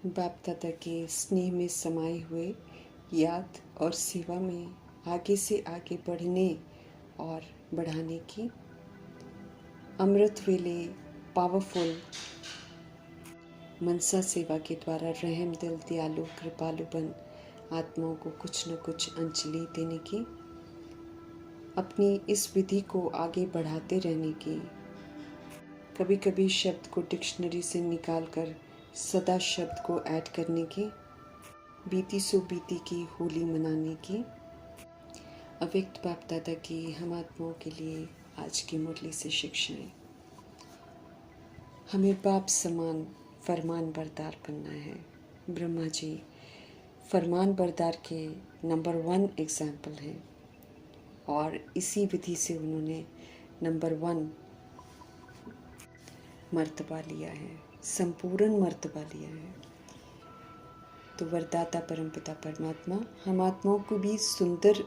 बाप दादा के स्नेह में समाये हुए याद और सेवा में आगे से आगे बढ़ने और बढ़ाने की अमृत वेले पावरफुल मनसा सेवा के द्वारा रहम दिल दयालु कृपालु बन आत्माओं को कुछ न कुछ अंजलि देने की, अपनी इस विधि को आगे बढ़ाते रहने की, कभी कभी शब्द को डिक्शनरी से निकाल कर सदा शब्द को ऐड करने की, बीती सो बीती की होली मनाने की, अव्यक्त बाप दादा की हम आत्माओं के लिए आज की मुरली से शिक्षाएं। हमें बाप समान फरमान बरदार बनना है। ब्रह्मा जी फरमान बरदार के नंबर 1 एग्जाम्पल हैं और इसी विधि से उन्होंने नंबर 1 मर्तबा लिया है, संपूर्ण मर्तबा लिया है। तो वरदाता परमपिता परमात्मा हम आत्माओं को भी सुंदर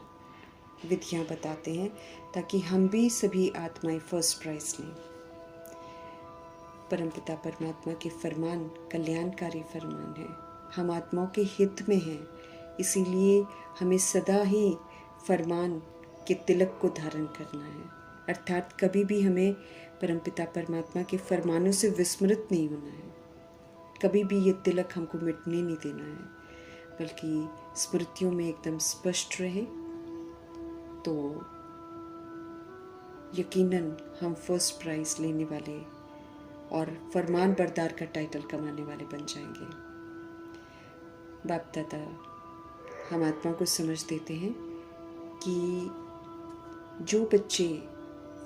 विधियां बताते हैं ताकि हम भी सभी आत्माएं फर्स्ट प्राइज लें। परमपिता परमात्मा के फरमान कल्याणकारी फरमान है, हम आत्माओं के हित में हैं, इसीलिए हमें सदा ही फरमान के तिलक को धारण करना है। अर्थात कभी भी हमें परमपिता परमात्मा के फरमानों से विस्मृत नहीं होना है, कभी भी ये तिलक हमको मिटने नहीं देना है, बल्कि स्मृतियों में एकदम स्पष्ट रहे तो यकीनन हम फर्स्ट प्राइज लेने वाले और फरमान बरदार का टाइटल कमाने वाले बन जाएंगे। बाप दादा हम आत्मा को समझ देते हैं कि जो बच्चे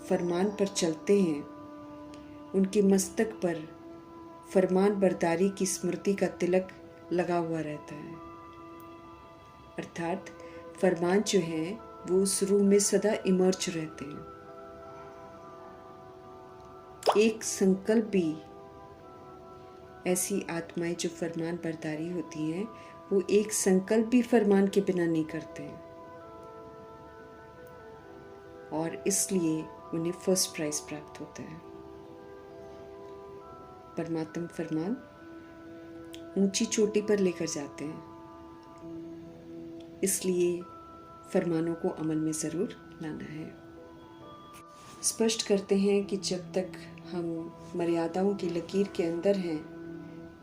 फरमान पर चलते हैं उनके मस्तक पर फरमान बरदारी की स्मृति का तिलक लगा हुआ रहता है। अर्थात फरमान जो है वो उस रूह में सदा इमर्ज रहते हैं। एक संकल्प भी, ऐसी आत्माएं जो फरमान बरदारी होती हैं वो एक संकल्प भी फरमान के बिना नहीं करते हैं और इसलिए उन्हें फर्स्ट प्राइज प्राप्त होता है। परमात्मा फरमान ऊंची चोटी पर लेकर जाते हैं, इसलिए फरमानों को अमल में ज़रूर लाना है। स्पष्ट करते हैं कि जब तक हम मर्यादाओं की लकीर के अंदर हैं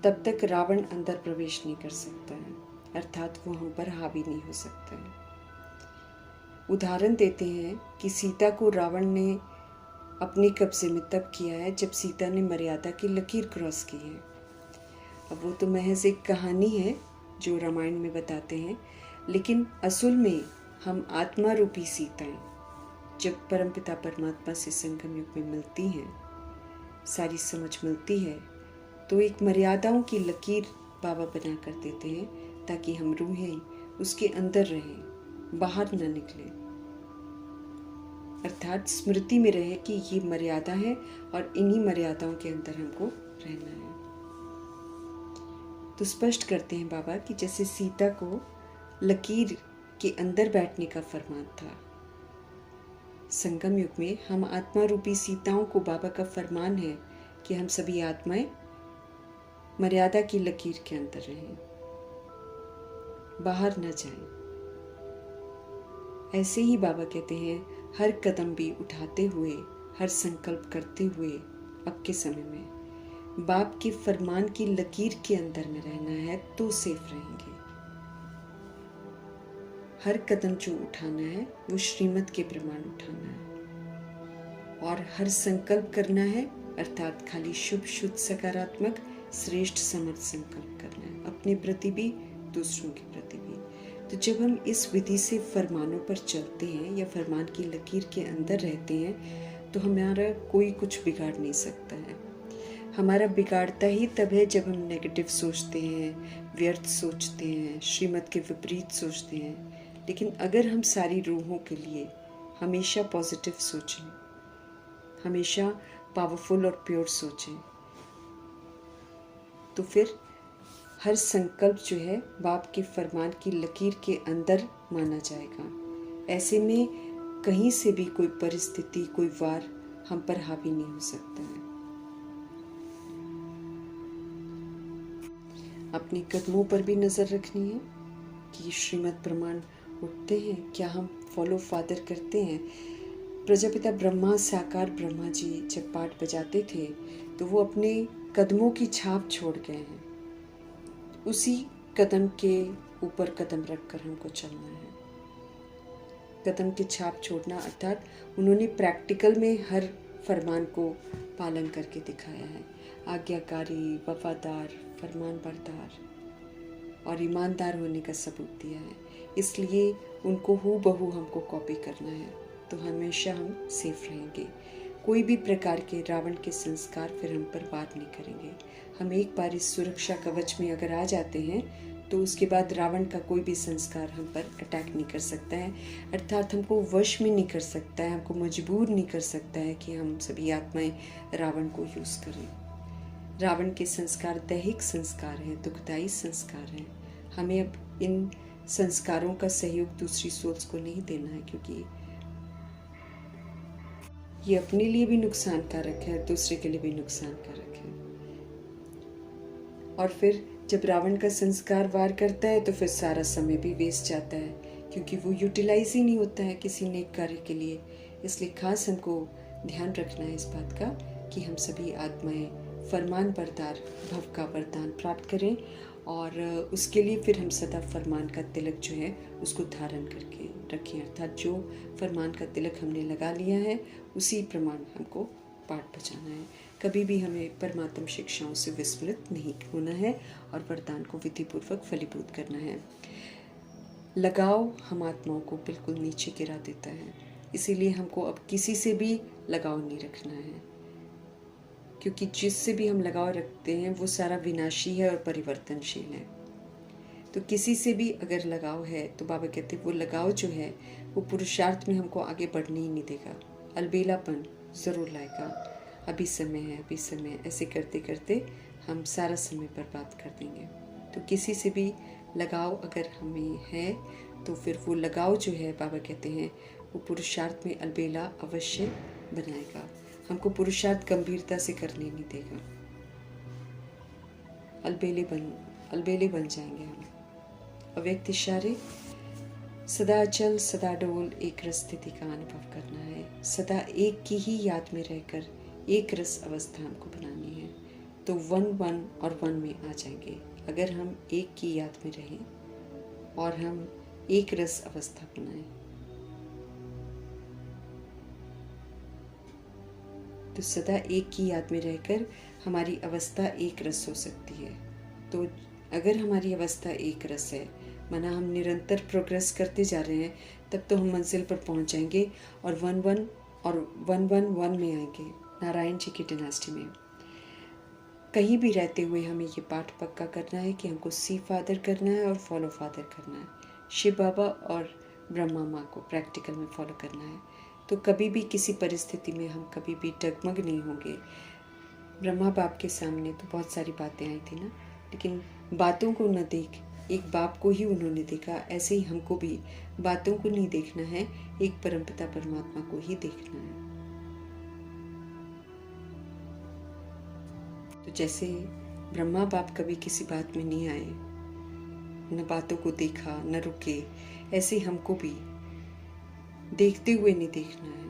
तब तक रावण अंदर प्रवेश नहीं कर सकता है, अर्थात वो हम पर हावी नहीं हो सकता है। उदाहरण देते हैं कि सीता को रावण ने अपने कब्जे में तब किया है जब सीता ने मर्यादा की लकीर क्रॉस की है। अब वो तो महज एक कहानी है जो रामायण में बताते हैं, लेकिन असल में हम आत्मा रूपी सीताएं जब परमपिता परमात्मा से संगम युग में मिलती हैं, सारी समझ मिलती है, तो एक मर्यादाओं की लकीर बाबा बना कर देते हैं ताकि हम रूहें उसके अंदर रहें, बाहर न निकलें। अर्थात स्मृति में रहे कि ये मर्यादा है और इन्हीं मर्यादाओं के अंदर हमको रहना है। तो स्पष्ट करते हैं बाबा कि जैसे सीता को लकीर के अंदर बैठने का फरमान था, संगम युग में हम आत्मा रूपी सीताओं को बाबा का फरमान है कि हम सभी आत्माएं मर्यादा की लकीर के अंदर रहें, बाहर न जाएं। ऐसे ही बाबा कहते हैं हर कदम भी उठाते हुए, हर संकल्प करते हुए अब के समय में बाप के फरमान की लकीर के अंदर में रहना है तो सेफ रहेंगे। हर कदम जो उठाना है वो श्रीमत के प्रमाण उठाना है और हर संकल्प करना है, अर्थात खाली शुभ शुद्ध सकारात्मक श्रेष्ठ समर्थ संकल्प करना है, अपने प्रति भी दूसरों के प्रति भी। तो जब हम इस विधि से फरमानों पर चलते हैं या फरमान की लकीर के अंदर रहते हैं तो हमारा कोई कुछ बिगाड़ नहीं सकता है। हमारा बिगाड़ता ही तब है जब हम नेगेटिव सोचते हैं, व्यर्थ सोचते हैं, श्रीमत के विपरीत सोचते हैं। लेकिन अगर हम सारी रूहों के लिए हमेशा पॉजिटिव सोचें, हमेशा पावरफुल और प्योर सोचें, तो फिर हर संकल्प जो है बाप के फरमान की लकीर के अंदर माना जाएगा। ऐसे में कहीं से भी कोई परिस्थिति, कोई वार हम पर हावी नहीं हो सकता है। अपने कदमों पर भी नज़र रखनी है कि श्रीमद् प्रमाण उठते हैं, क्या हम फॉलो फादर करते हैं। प्रजापिता ब्रह्मा साकार ब्रह्मा जी जब पाठ बजाते थे तो वो अपने कदमों की छाप छोड़ गए हैं। उसी कदम के ऊपर कदम रखकर हमको चलना है। कदम की छाप छोड़ना अर्थात उन्होंने प्रैक्टिकल में हर फरमान को पालन करके दिखाया है। आज्ञाकारी, वफादार, फरमान बरदार और ईमानदार होने का सबूत दिया है। इसलिए उनको हूबहू हमको कॉपी करना है तो हमेशा हम सेफ रहेंगे। कोई भी प्रकार के रावण के संस्कार फिर हम पर वार नहीं करेंगे। हम एक बार इस सुरक्षा कवच में अगर आ जाते हैं तो उसके बाद रावण का कोई भी संस्कार हम पर अटैक नहीं कर सकता है, अर्थात हमको वश में नहीं कर सकता है, हमको मजबूर नहीं कर सकता है कि हम सभी आत्माएं रावण को यूज़ करें। रावण के संस्कार दैहिक संस्कार हैं, दुखदायी संस्कार हैं। हमें अब इन संस्कारों का सहयोग दूसरी सोल्स को नहीं देना है, क्योंकि ये अपने लिए भी नुकसानकारक है, दूसरे के लिए भी नुकसानकारक है। और फिर जब रावण का संस्कार वार करता है तो फिर सारा समय भी वेस्ट जाता है, क्योंकि वो यूटिलाइज ही नहीं होता है किसी नेक कार्य के लिए। इसलिए खास हमको ध्यान रखना है इस बात का कि हम सभी आत्माएं फरमान बरदार भव का वरदान प्राप्त करें, और उसके लिए फिर हम सदा फरमान का तिलक जो है उसको धारण करके रखें। अर्थात जो फरमान का तिलक हमने लगा लिया है उसी प्रमाण हमको पाठ बजाना है। कभी भी हमें परमात्म शिक्षाओं से विस्मृत नहीं होना है और वरदान को विधिपूर्वक फलीभूत करना है। लगाव हम आत्माओं को बिल्कुल नीचे गिरा देता है, इसीलिए हमको अब किसी से भी लगाव नहीं रखना है, क्योंकि जिससे भी हम लगाव रखते हैं वो सारा विनाशी है और परिवर्तनशील है। तो किसी से भी अगर लगाव है तो बाबा कहते हैं वो लगाव जो है वो पुरुषार्थ में हमको आगे बढ़ने ही नहीं देगा, अलबेलापन ज़रूर लाएगा। अभी समय है, अभी समय, ऐसे करते करते हम सारा समय बर्बाद कर देंगे। तो किसी से भी लगाव अगर हमें है तो फिर वो लगाव जो है बाबा कहते हैं वो पुरुषार्थ में अलबेला अवश्य बनाएगा, हमको पुरुषार्थ गंभीरता से करने नहीं देगा। अलबेले बन जाएंगे हम। अव्यक्त इशारे सदा अचल सदा डोल एक रस स्थिति का अनुभव करना है। सदा एक की ही याद में रहकर एक रस अवस्था हमको बनानी है, तो वन और वन में आ जाएंगे। अगर हम एक की याद में रहें और हम एक रस अवस्था बनाएं तो सदा एक की याद में रहकर हमारी अवस्था एक रस हो सकती है। तो अगर हमारी अवस्था एक रस है, माना हम निरंतर प्रोग्रेस करते जा रहे हैं, तब तो हम मंजिल पर पहुंच जाएंगे और वन में आएंगे, नारायण जी की डिनास्टी में। कहीं भी रहते हुए हमें ये पाठ पक्का करना है कि हमको सी फादर करना है और फॉलो फादर करना है, शिव बाबा और ब्रह्मा माँ को प्रैक्टिकल में फॉलो करना है। तो कभी भी किसी परिस्थिति में हम कभी भी डगमग नहीं होंगे। ब्रह्मा बाप के सामने तो बहुत सारी बातें आई थी ना, लेकिन बातों को न देख, एक बाप को ही उन्होंने देखा। ऐसे ही हमको भी बातों को नहीं देखना है, एक परमपिता परमात्मा को ही देखना है। तो जैसे ब्रह्मा बाप कभी किसी बात में नहीं आए, न बातों को देखा, न रुके, ऐसे हमको भी देखते हुए नहीं देखना है।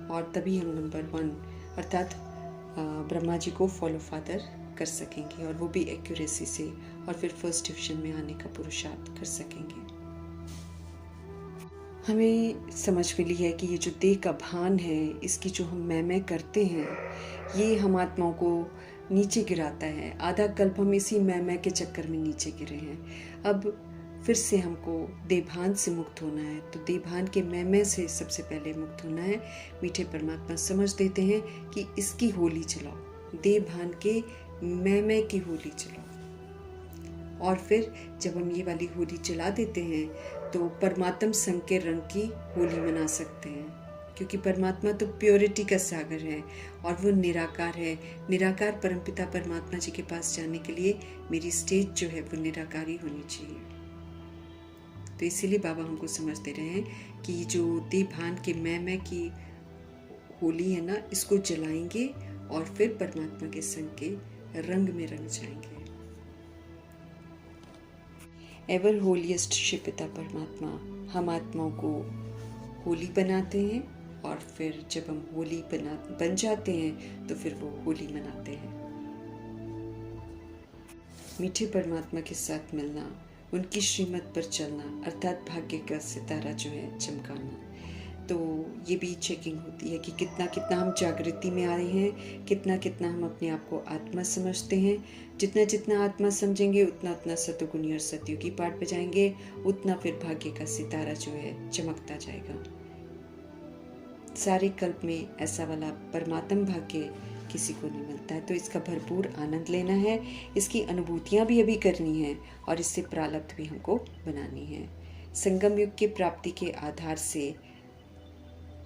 और तभी हम नंबर 1 अर्थात ब्रह्मा जी को फॉलो फादर कर सकेंगे, और वो भी एक्यूरेसी से, और फिर फर्स्ट डिवीजन में आने का पुरुषार्थ कर सकेंगे। हमें समझ मिली है कि ये जो देह का भान है, इसकी जो हम मैं करते हैं, ये हम आत्माओं को नीचे गिराता है। आधा कल्प हम इसी मैं के चक्कर में नीचे गिरे हैं। अब फिर से हमको देभान से मुक्त होना है, तो देभान के मैं से सबसे पहले मुक्त होना है। मीठे परमात्मा समझ देते हैं कि इसकी होली चलाओ, देभान के मैं की होली चलाओ। और फिर जब हम ये वाली होली चला देते हैं तो परमात्म संग के रंग की होली मना सकते हैं, क्योंकि परमात्मा तो प्योरिटी का सागर है और वो निराकार है। निराकार परमपिता परमात्मा जी के पास जाने के लिए मेरी स्टेज जो है वो निराकारी होनी चाहिए। तो इसीलिए बाबा हमको समझ दे रहे हैं कि जो देभान के मैं की होली है ना, इसको जलाएंगे और फिर परमात्मा के संग के रंग में रंग जाएंगे। एवर होलीएस्ट शिव पिता परमात्मा हम आत्माओं को होली बनाते हैं, और फिर जब हम होली बन जाते हैं तो फिर वो होली मनाते हैं। मीठे परमात्मा के साथ मिलना, उनकी श्रीमत पर चलना, अर्थात भाग्य का सितारा जो है चमकाना। तो ये भी चेकिंग होती है कि कितना कितना हम जागृति में आ रहे हैं, कितना कितना हम अपने आप को आत्मा समझते हैं। जितना जितना आत्मा समझेंगे उतना उतना सतोगुणी और सतयुगी पाठ बजाएंगे, उतना फिर भाग्य का सितारा जो है चमकता जाएगा। सारे कल्प में ऐसा वाला परमात्म भाग्य किसी को नहीं मिलता है, तो इसका भरपूर आनंद लेना है, इसकी अनुभूतियाँ भी अभी करनी है और इससे प्रारब्ध भी हमको बनानी है। संगम युग के प्राप्ति के आधार से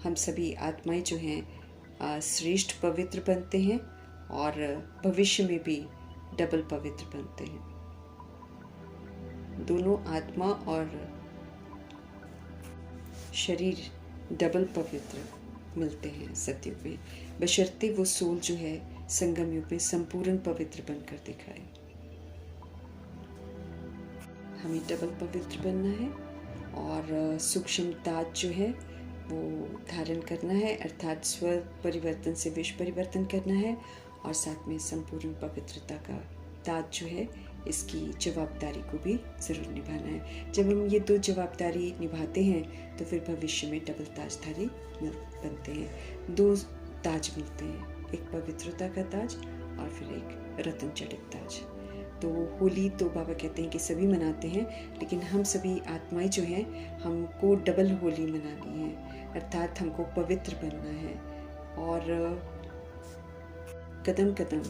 हम सभी आत्माएं जो हैं श्रेष्ठ पवित्र बनते हैं और भविष्य में भी डबल पवित्र बनते हैं। दोनों आत्मा और शरीर डबल पवित्र मिलते हैं सतयुग में, बशर्ते वो सोल जो है संगम युग में संपूर्ण पवित्र बनकर दिखाए। हमें डबल पवित्र बनना है और सूक्ष्म ताज जो है वो धारण करना है, अर्थात स्व परिवर्तन से विश्व परिवर्तन करना है, और साथ में संपूर्ण पवित्रता का ताज जो है इसकी जवाबदारी को भी ज़रूर निभाना है। जब हम ये दो जवाबदारी निभाते हैं तो फिर भविष्य में डबल ताजधारी बनते हैं। दो ताज मिलते हैं, एक पवित्रता का ताज और फिर एक रत्न जड़ित ताज। तो होली तो बाबा कहते हैं कि सभी मनाते हैं, लेकिन हम सभी आत्माएं जो हैं हमको डबल होली मनानी है, अर्थात हमको पवित्र बनना है और कदम कदम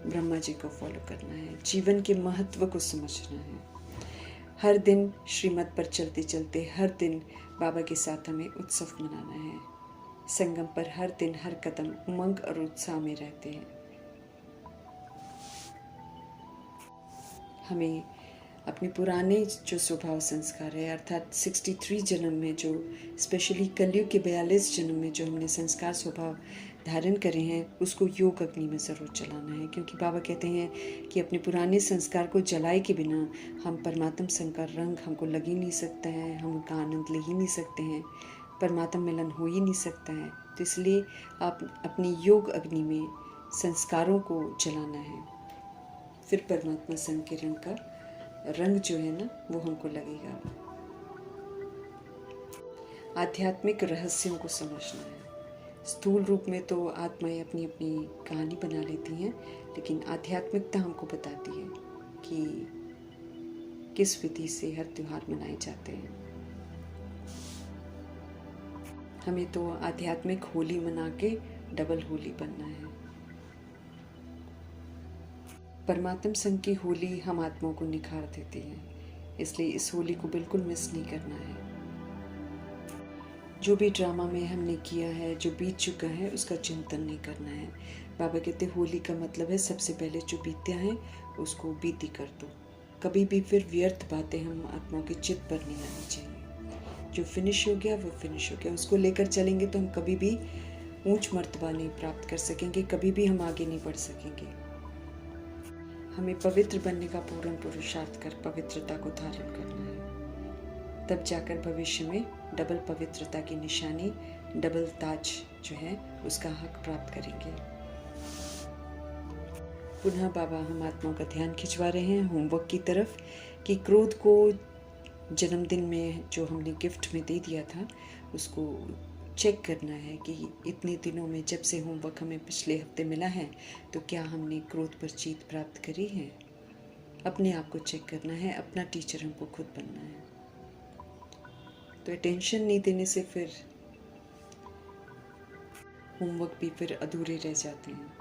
ब्रह्मा जी को फॉलो करना है, जीवन के महत्व को समझना है। हर दिन श्रीमत पर चलते चलते हर दिन बाबा के साथ हमें उत्सव मनाना है। संगम पर हर दिन हर कदम उमंग और उत्साह में रहते हैं। हमें अपने पुराने जो स्वभाव संस्कार है, अर्थात 63 जन्म में जो स्पेशली कलयुग के 42 जन्म में जो हमने संस्कार स्वभाव धारण करे हैं, उसको योग अग्नि में ज़रूर जलाना है, क्योंकि बाबा कहते हैं कि अपने पुराने संस्कार को जलाए के बिना हम परमात्म संग का रंग हमको लग ही नहीं सकता है, हम उनका आनंद ले ही नहीं सकते हैं, परमात्म मिलन हो ही नहीं सकता है। तो इसलिए आप अपनी योग अग्नि में संस्कारों को जलाना है, फिर परमात्मा संग के रंग का रंग जो है ना वो हमको लगेगा। आध्यात्मिक रहस्यों को समझना है। स्थूल रूप में तो आत्माएं अपनी अपनी कहानी बना लेती हैं, लेकिन आध्यात्मिकता हमको बताती है कि किस विधि से हर त्योहार मनाए जाते हैं। हमें तो आध्यात्मिक होली मना के डबल होली बनना है। परमात्म संग की होली हम आत्माओं को निखार देती है, इसलिए इस होली को बिल्कुल मिस नहीं करना है। जो भी ड्रामा में हमने किया है, जो बीत चुका है, उसका चिंतन नहीं करना है। बाबा कहते होली का मतलब है सबसे पहले जो बीत्या है उसको बीती कर दो। कभी भी फिर व्यर्थ बातें हम आत्माओं के चित्त पर नहीं आनी चाहिए। जो फिनिश हो गया वो फिनिश हो गया, उसको लेकर चलेंगे तो हम कभी भी ऊंच मर्तबा नहीं प्राप्त कर सकेंगे, कभी भी हम आगे नहीं बढ़ सकेंगे। हमें पवित्र बनने का पूर्ण पुरुषार्थ कर पवित्रता को धारण करना है, तब जाकर भविष्य में डबल पवित्रता की निशानी, डबल ताज जो है उसका हक प्राप्त करेंगे। पुनः बाबा हम आत्माओं का ध्यान खिंचवा रहे हैं होमवर्क की तरफ कि क्रोध को जन्मदिन में जो हमने गिफ्ट में दे दिया था उसको चेक करना है कि इतने दिनों में जब से होमवर्क हमें पिछले हफ्ते मिला है तो क्या हमने क्रोध पर जीत प्राप्त करी है। अपने आप को चेक करना है, अपना टीचर हमको खुद बनना है। तो अटेंशन नहीं देने से फिर होमवर्क भी फिर अधूरे रह जाते हैं।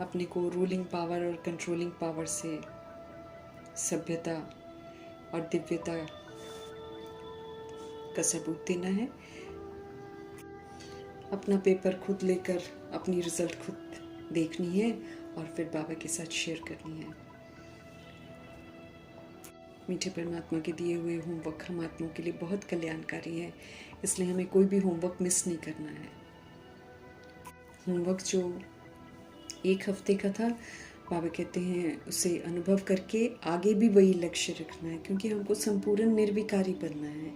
अपने को रूलिंग पावर और कंट्रोलिंग पावर से सभ्यता और दिव्यता का सबूत देना है। अपना पेपर खुद लेकर अपनी रिजल्ट खुद देखनी है और फिर बाबा के साथ शेयर करनी है। मीठे परमात्मा के दिए हुए होमवर्क हम आत्माओं के लिए बहुत कल्याणकारी है, इसलिए हमें कोई भी होमवर्क मिस नहीं करना है। होमवर्क जो 1 हफ्ते का था बाबा कहते हैं उसे अनुभव करके आगे भी वही लक्ष्य रखना है, क्योंकि हमको संपूर्ण निर्विकारी बनना है।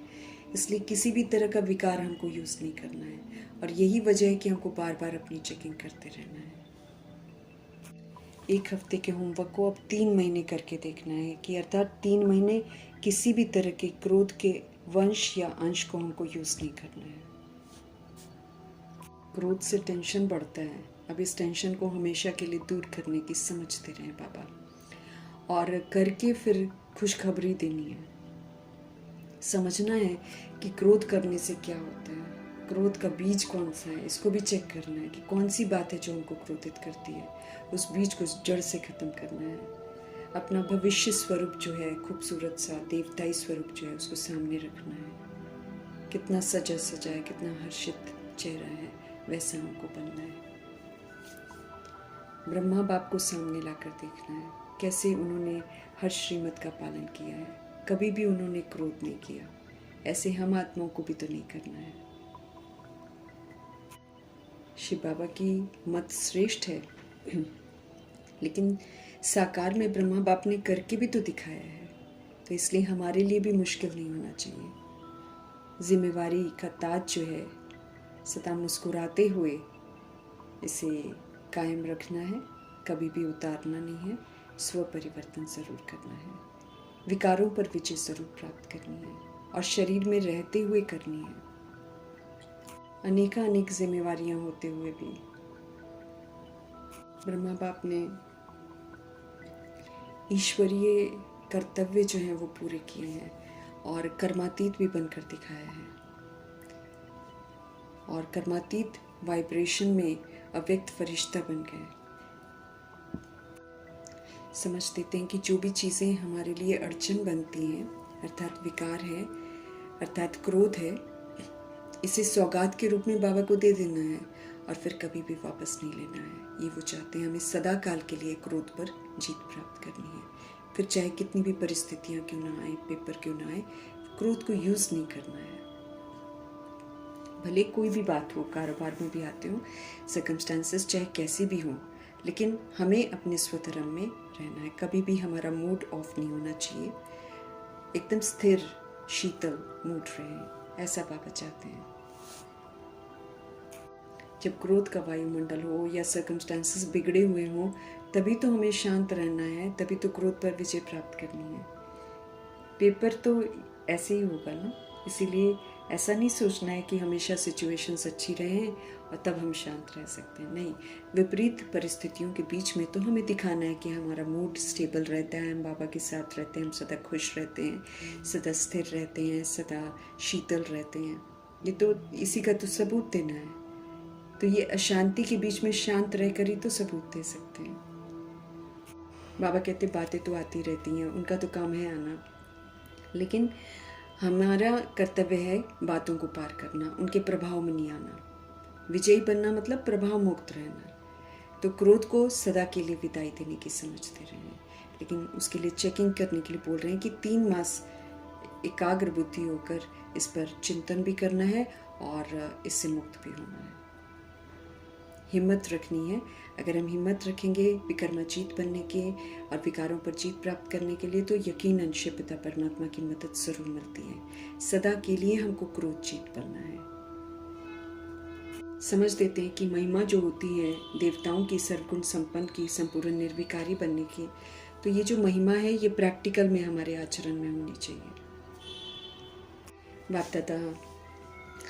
इसलिए किसी भी तरह का विकार हमको यूज़ नहीं करना है, और यही वजह है कि हमको बार बार अपनी चेकिंग करते रहना है। 1 हफ्ते के होमवर्क को अब 3 महीने करके देखना है, कि अर्थात 3 महीने किसी भी तरह के क्रोध के वंश या अंश को हमको यूज़ नहीं करना है। क्रोध से टेंशन बढ़ता है, अब इस टेंशन को हमेशा के लिए दूर करने की समझते रहें बाबा, और करके फिर खुशखबरी देनी है। समझना है कि क्रोध करने से क्या होता है, क्रोध का बीज कौन सा है, इसको भी चेक करना है कि कौन सी बात है जो हमको क्रोधित करती है, उस बीज को जड़ से ख़त्म करना है। अपना भविष्य स्वरूप जो है, खूबसूरत सा देवताई स्वरूप जो है, उसको सामने रखना है। कितना सजा सजा है, कितना हर्षित चेहरा है, वैसा हमको बनना है। ब्रह्मा बाप को सामने लाकर देखना है, कैसे उन्होंने हर श्रीमत का पालन किया है, कभी भी उन्होंने क्रोध नहीं किया। ऐसे हम आत्माओं को भी तो नहीं करना है। शिव बाबा की मत श्रेष्ठ है, लेकिन साकार में ब्रह्मा बाप ने करके भी तो दिखाया है, तो इसलिए हमारे लिए भी मुश्किल नहीं होना चाहिए। जिम्मेवारी का ताज जो है, सदा मुस्कुराते हुए इसे कायम रखना है, कभी भी उतारना नहीं है। स्व परिवर्तन ज़रूर करना है, विकारों पर विजय ज़रूर प्राप्त करनी है, और शरीर में रहते हुए करनी है। अनेक जिम्मेवारियां होते हुए भी ब्रह्मा बाप ने ईश्वरीय कर्तव्य जो हैं वो पूरे किए हैं, और कर्मातीत भी बनकर दिखाया है। और कर्मातीत वाइब्रेशन में अव्यक्त फरिश्ता बन गए। समझ देते हैं कि जो भी चीज़ें हमारे लिए अड़चन बनती हैं, अर्थात विकार है, अर्थात क्रोध है, इसे सौगात के रूप में बाबा को दे देना है, और फिर कभी भी वापस नहीं लेना है। ये वो चाहते हैं, हमें सदा काल के लिए क्रोध पर जीत प्राप्त करनी है। फिर चाहे कितनी भी परिस्थितियाँ क्यों ना आए, पेपर क्यों ना आए, क्रोध को यूज़ नहीं करना है। भले कोई भी बात हो, कारोबार में भी आते हो, सर्कमस्टांसेस चाहे कैसी भी हो, लेकिन हमें अपने स्वधर्म में रहना है। कभी भी हमारा मूड ऑफ नहीं होना चाहिए, एकदम स्थिर शीतल मूड रहे, ऐसा बाबा चाहते हैं। जब क्रोध का वायुमंडल हो या सर्कमस्टांसेस बिगड़े हुए हों, तभी तो हमें शांत रहना है, तभी तो क्रोध पर विजय प्राप्त करनी है। पेपर तो ऐसे ही होगा ना, इसीलिए ऐसा नहीं सोचना है कि हमेशा सिचुएशंस अच्छी रहें और तब हम शांत रह सकते हैं। नहीं, विपरीत परिस्थितियों के बीच में तो हमें दिखाना है कि हमारा मूड स्टेबल रहता है, हम बाबा के साथ रहते हैं, हम सदा खुश रहते हैं, सदा स्थिर रहते हैं, सदा शीतल रहते हैं। ये तो इसी का तो सबूत देना है। तो ये अशांति के बीच में शांत रहकर ही तो सबूत दे सकते हैं। बाबा कहते बातें तो आती रहती हैं, उनका तो काम है आना, लेकिन हमारा कर्तव्य है बातों को पार करना, उनके प्रभाव में नहीं आना। विजयी बनना मतलब प्रभाव मुक्त रहना। तो क्रोध को सदा के लिए विदाई देने की समझते रहें, लेकिन उसके लिए चेकिंग करने के लिए बोल रहे हैं कि 3 मास एकाग्र बुद्धि होकर इस पर चिंतन भी करना है और इससे मुक्त भी होना है। हिम्मत रखनी है। अगर हम हिम्मत रखेंगे विकर्माजीत बनने के और विकारों पर जीत प्राप्त करने के लिए, तो यकीनन शिव पिता परमात्मा की मदद जरूर मिलती है। सदा के लिए हमको क्रोध जीत बनना है। समझ देते हैं कि महिमा जो होती है देवताओं की, सर्वगुण संपन्न की, संपूर्ण निर्विकारी बनने की, तो ये जो महिमा है ये प्रैक्टिकल में हमारे आचरण में होनी चाहिए। बाप दादा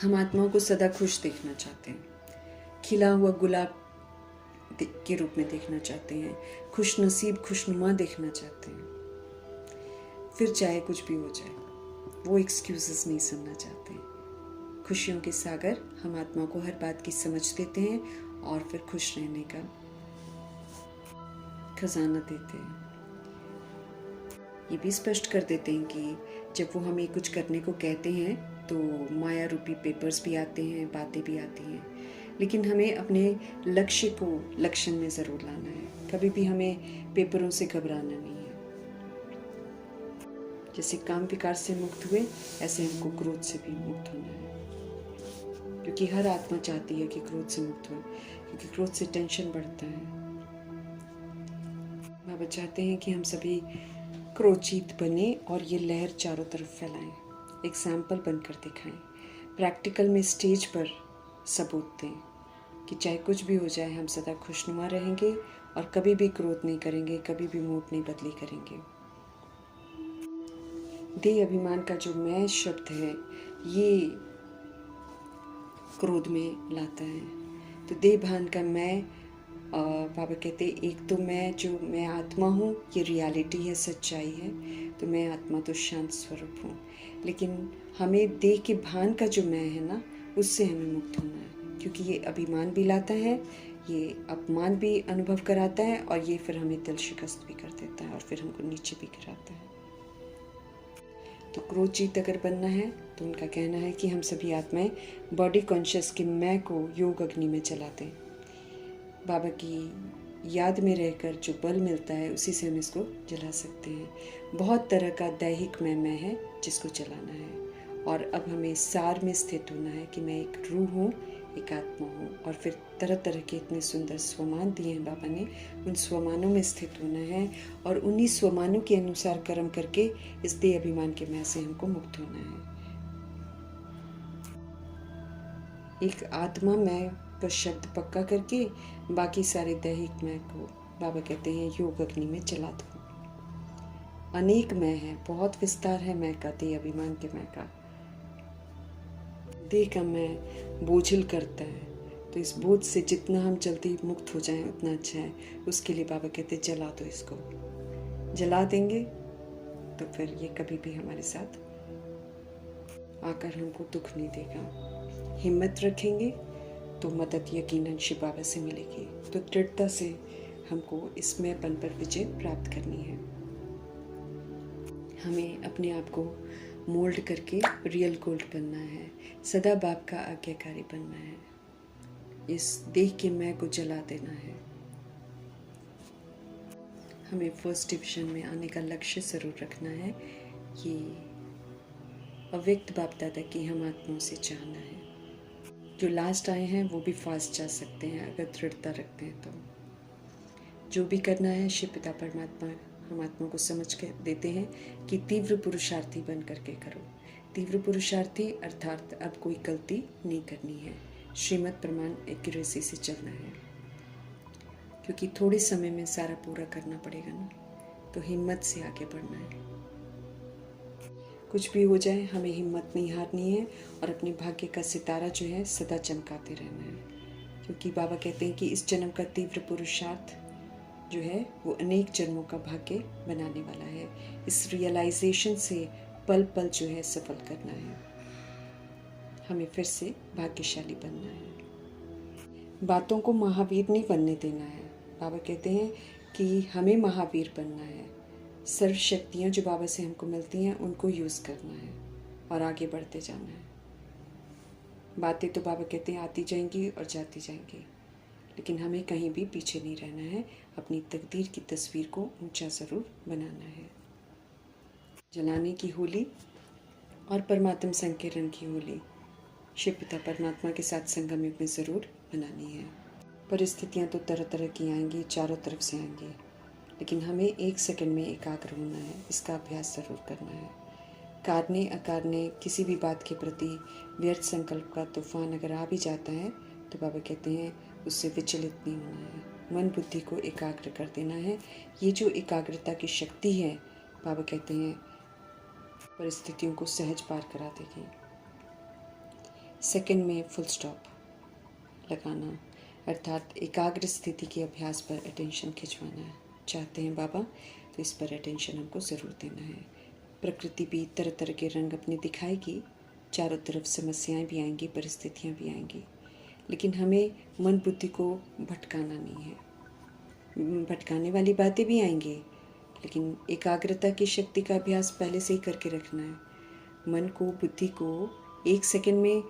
हम आत्माओं को सदा खुश देखना चाहते हैं, खिला हुआ गुलाब के रूप में देखना चाहते हैं, खुश नसीब खुशनुमा देखना चाहते हैं। फिर चाहे कुछ भी हो जाए, वो एक्सक्यूजेस नहीं सुनना चाहते। खुशियों के सागर हम आत्मा को हर बात की समझ देते हैं और फिर खुश रहने का खजाना देते हैं। ये भी स्पष्ट कर देते हैं कि जब वो हमें कुछ करने को कहते हैं तो माया रूपी पेपर्स भी आते हैं, बातें भी आती हैं, लेकिन हमें अपने लक्ष्य को लक्षण में ज़रूर लाना है। कभी भी हमें पेपरों से घबराना नहीं है। जैसे काम विकार से मुक्त हुए, ऐसे हमको क्रोध से भी मुक्त होना है, क्योंकि हर आत्मा चाहती है कि क्रोध से मुक्त हो, क्योंकि क्रोध से टेंशन बढ़ता है। बाबा चाहते हैं कि हम सभी क्रोचित बने और ये लहर चारों तरफ फैलाएं, एग्जाम्पल बनकर दिखाएं, प्रैक्टिकल में स्टेज पर सबूत दें कि चाहे कुछ भी हो जाए हम सदा खुशनुमा रहेंगे और कभी भी क्रोध नहीं करेंगे, कभी भी मूड नहीं बदली करेंगे। देह अभिमान का जो मैं शब्द है ये क्रोध में लाता है। तो देह भान का मैं, बाबा कहते हैं एक तो मैं आत्मा हूँ, ये रियलिटी है, सच्चाई है। तो मैं आत्मा तो शांत स्वरूप हूँ, लेकिन हमें देह के भान का जो मैं है ना, उससे हमें मुक्त होना है, क्योंकि ये अभिमान भी लाता है, ये अपमान भी अनुभव कराता है और ये फिर हमें दिल शिकस्त भी कर देता है और फिर हमको नीचे भी गिराता है। तो क्रोधजीत अगर बनना है तो उनका कहना है कि हम सभी आत्माएं बॉडी कॉन्शियस के मैं को योग अग्नि में जला दें। बाबा की याद में रहकर जो बल मिलता है उसी से हम इसको जला सकते हैं। बहुत तरह का दैहिक मैं है जिसको जलाना है, और अब हमें सार में स्थित होना है कि मैं एक रूह हूँ, एक आत्मा हूँ। और फिर तरह तरह के इतने सुंदर स्वमान दिए हैं बाबा ने, उन स्वमानों में स्थित होना है और उन्हीं स्वमानों के अनुसार कर्म करके इस देह अभिमान के मैं से हमको मुक्त होना है। एक आत्मा मैं का शब्द पक्का करके बाकी सारे दैहिक मैं को बाबा कहते हैं योग अग्नि में जला दो। अनेक मैं है, बहुत विस्तार है मैं का, देह अभिमान के मैं का। देह का मैं बोझिल करता है, तो इस बोझ से जितना हम जल्दी मुक्त हो जाएं उतना अच्छा है। उसके लिए बाबा कहते हैं जला दो इसको। जला देंगे तो फिर ये कभी भी हमारे साथ आकर हमको दुख नहीं देगा। हिम्मत रखेंगे तो मदद यकीनन शिव बाबा से मिलेगी। तो दृढ़ता से हमको इस मैंपन पर विजय प्राप्त करनी है। हमें अपने आप को मोल्ड करके रियल गोल्ड बनना है, सदा बाप का आज्ञाकारी बनना है, इस देह के मैं को जला देना है। हमें फर्स्ट डिवीजन में आने का लक्ष्य जरूर रखना है। ये अव्यक्त बाप दादा की हम आत्माओं से चाहना है। जो लास्ट आए हैं वो भी फास्ट जा सकते हैं अगर दृढ़ता रखते हैं तो। जो भी करना है शिव पिता परमात्मा हम आत्मा को समझ के देते हैं कि तीव्र पुरुषार्थी बन करके करो। तीव्र पुरुषार्थी अर्थात अब कोई गलती नहीं करनी है, श्रीमत प्रमाण एक्यूरेसी से चलना है, क्योंकि थोड़े समय में सारा पूरा करना पड़ेगा ना। तो हिम्मत से आगे बढ़ना है। कुछ भी हो जाए हमें हिम्मत नहीं हारनी है और अपने भाग्य का सितारा जो है सदा चमकाते रहना है, क्योंकि बाबा कहते हैं कि इस जन्म का तीव्र पुरुषार्थ जो है वो अनेक जन्मों का भाग्य बनाने वाला है। इस रियलाइजेशन से पल पल जो है सफल करना है, हमें फिर से भाग्यशाली बनना है। बातों को महावीर नहीं बनने देना है। बाबा कहते हैं कि हमें महावीर बनना है। सर्व शक्तियाँ जो बाबा से हमको मिलती हैं उनको यूज़ करना है और आगे बढ़ते जाना है। बातें तो बाबा कहते हैं आती जाएंगी और जाती जाएंगी, लेकिन हमें कहीं भी पीछे नहीं रहना है। अपनी तकदीर की तस्वीर को ऊंचा ज़रूर बनाना है। जलाने की होली और परमात्म संकीर्तन की होली शिव पिता परमात्मा के साथ संगम युग में ज़रूर बनानी है। परिस्थितियाँ तो तरह तरह की आएंगी, चारों तरफ से आएंगी, लेकिन हमें एक सेकंड में एकाग्र होना है। इसका अभ्यास ज़रूर करना है। कारणे अकारणे किसी भी बात के प्रति व्यर्थ संकल्प का तूफान अगर आ भी जाता है तो बाबा कहते हैं उससे विचलित नहीं होना है। मन बुद्धि को एकाग्र कर देना है। ये जो एकाग्रता की शक्ति है बाबा कहते हैं परिस्थितियों को सहज पार करा देगी। सेकंड में फुल स्टॉप लगाना, अर्थात एकाग्र स्थिति के अभ्यास पर अटेंशन खिंचवाना है। चाहते हैं बाबा तो इस पर अटेंशन हमको ज़रूर देना है। प्रकृति भी तरह तरह के रंग अपने दिखाएगी, चारों तरफ समस्याएं भी आएंगी, परिस्थितियां भी आएंगी, लेकिन हमें मन बुद्धि को भटकाना नहीं है। भटकाने वाली बातें भी आएंगी, लेकिन एकाग्रता की शक्ति का अभ्यास पहले से ही करके रखना है। मन को, बुद्धि को एक सेकंड में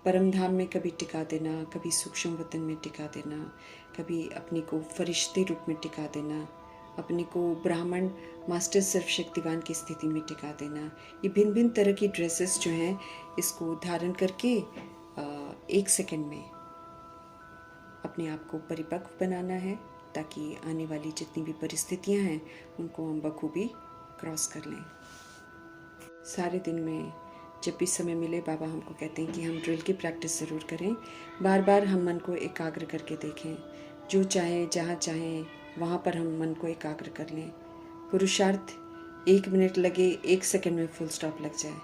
परम धाम में कभी टिका देना, कभी सूक्ष्म वतन में टिका देना, कभी अपने को फरिश्ते रूप में टिका देना, अपने को ब्राह्मण मास्टर सर्वशक्तिवान की स्थिति में टिका देना। ये भिन्न भिन्न तरह की ड्रेसेस जो हैं इसको धारण करके एक सेकंड में अपने आप को परिपक्व बनाना है ताकि आने वाली जितनी भी परिस्थितियां हैं उनको हम बखूबी क्रॉस कर लें। सारे दिन में जब भी समय मिले बाबा हमको कहते हैं कि हम ड्रिल की प्रैक्टिस ज़रूर करें। बार बार हम मन को एकाग्र करके देखें, जो चाहे जहाँ चाहें वहाँ पर हम मन को एकाग्र कर लें। पुरुषार्थ 1 मिनट लगे, 1 सेकंड में फुल स्टॉप लग जाए।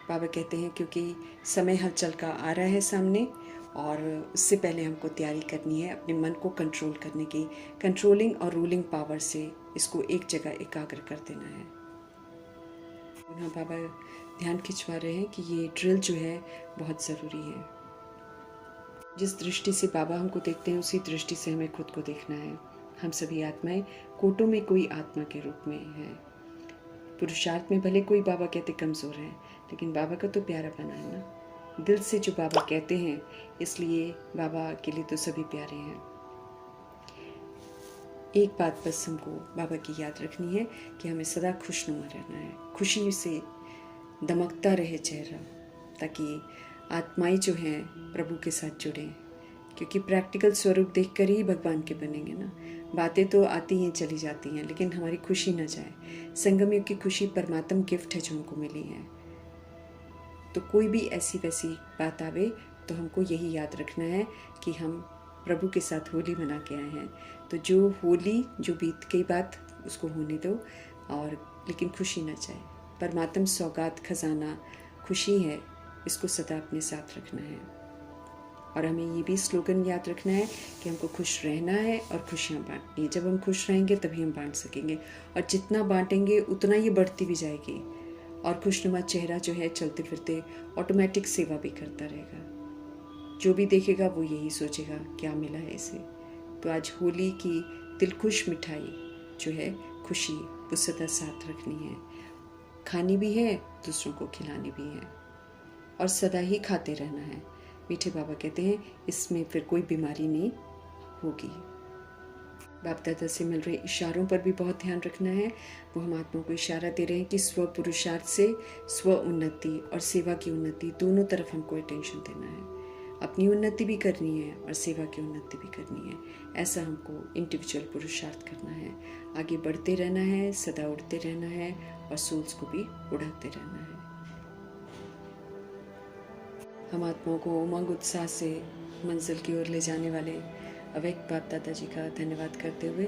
बाबा कहते हैं क्योंकि समय हलचल का आ रहा है सामने, और उससे पहले हमको तैयारी करनी है अपने मन को कंट्रोल करने की। कंट्रोलिंग और रूलिंग पावर से इसको एक जगह एकाग्र कर देना है। पुनः बाबा ध्यान खिंचवा रहे हैं कि ये ड्रिल जो है बहुत ज़रूरी है। जिस दृष्टि से बाबा हमको देखते हैं उसी दृष्टि से हमें खुद को देखना है। हम सभी आत्माएं कोटों में कोई आत्मा के रूप में है। पुरुषार्थ में भले कोई बाबा कहते कमज़ोर है, लेकिन बाबा का तो प्यारा बना है ना। दिल से जो बाबा कहते हैं, इसलिए बाबा के लिए तो सभी प्यारे हैं। एक बात बस हमको बाबा की याद रखनी है कि हमें सदा खुशनुमा रहना है, खुशी से दमकता रहे चेहरा, ताकि आत्माएं जो हैं प्रभु के साथ जुड़ें। क्योंकि प्रैक्टिकल स्वरूप देखकर ही भगवान के बनेंगे ना। बातें तो आती हैं चली जाती हैं, लेकिन हमारी खुशी न जाए। संगम युग की खुशी परमात्म गिफ्ट है जो हमको मिली है। तो कोई भी ऐसी वैसी बात आवे तो हमको यही याद रखना है कि हम प्रभु के साथ होली मना के आए हैं। तो जो होली जो बीत गई बात उसको होने दो, और लेकिन खुशी न जाए। परमात्म सौगात खजाना खुशी है, इसको सदा अपने साथ रखना है। और हमें ये भी स्लोगन याद रखना है कि हमको खुश रहना है और खुशियाँ बांटनी है। जब हम खुश रहेंगे तभी हम बांट सकेंगे, और जितना बांटेंगे उतना ये बढ़ती भी जाएगी। और खुशनुमा चेहरा जो है चलते फिरते ऑटोमेटिक सेवा भी करता रहेगा। जो भी देखेगा वो यही सोचेगा क्या मिला है इसे। तो आज होली की दिलखुश मिठाई जो है खुशी, वो सदा साथ रखनी है। खानी भी है, दूसरों को खिलानी भी है, और सदा ही खाते रहना है। मीठे बाबा कहते हैं इसमें फिर कोई बीमारी नहीं होगी। बाप दादा से मिल रहे इशारों पर भी बहुत ध्यान रखना है। वो हम आत्मा को इशारा दे रहे हैं कि स्व पुरुषार्थ से स्व उन्नति और सेवा की उन्नति दोनों तरफ हमको अटेंशन देना है। अपनी उन्नति भी करनी है और सेवा की उन्नति भी करनी है। ऐसा हमको इंडिविजुअल पुरुषार्थ करना है। आगे बढ़ते रहना है, सदा उड़ते रहना है, और सोल्स को भी उड़ाते रहना है। हम आत्माओं को उमंग उत्साह से मंजिल की ओर ले जाने वाले अवेक बाप दादा जी का धन्यवाद करते हुए